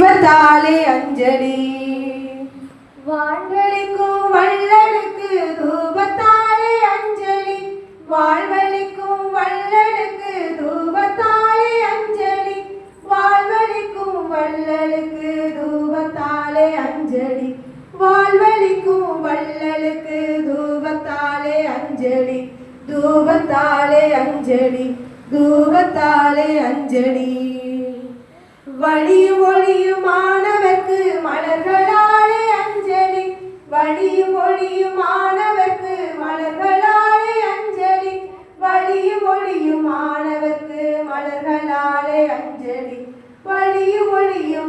தீபத்தாலே அஞ்சலி வாழ்வழிக்கும் வள்ளலுக்கு தூபத்தாலே அஞ்சலி வாழ்வழிக்கும் வள்ளலுக்கு தூபத்தாலே அஞ்சலி வாழ்வழிக்கும் வள்ளலுக்கு தூபத்தாலே அஞ்சலி வாழ்வழிக்கும் வள்ளலுக்கு தூபத்தாலே அஞ்சலி தூபத்தாலே அஞ்சலி தூபத்தாலே அஞ்சலி வழியும் ஒளியும் மாணவர்க்கு மலர்களாலே அஞ்சலி வழியும் ஒளியும் மாணவர்க்கு மலர்களாலே அஞ்சலி வழியும் ஒளியும் மாணவர்க்கு மலர்களாலே அஞ்சலி வழியும் ஒளியும்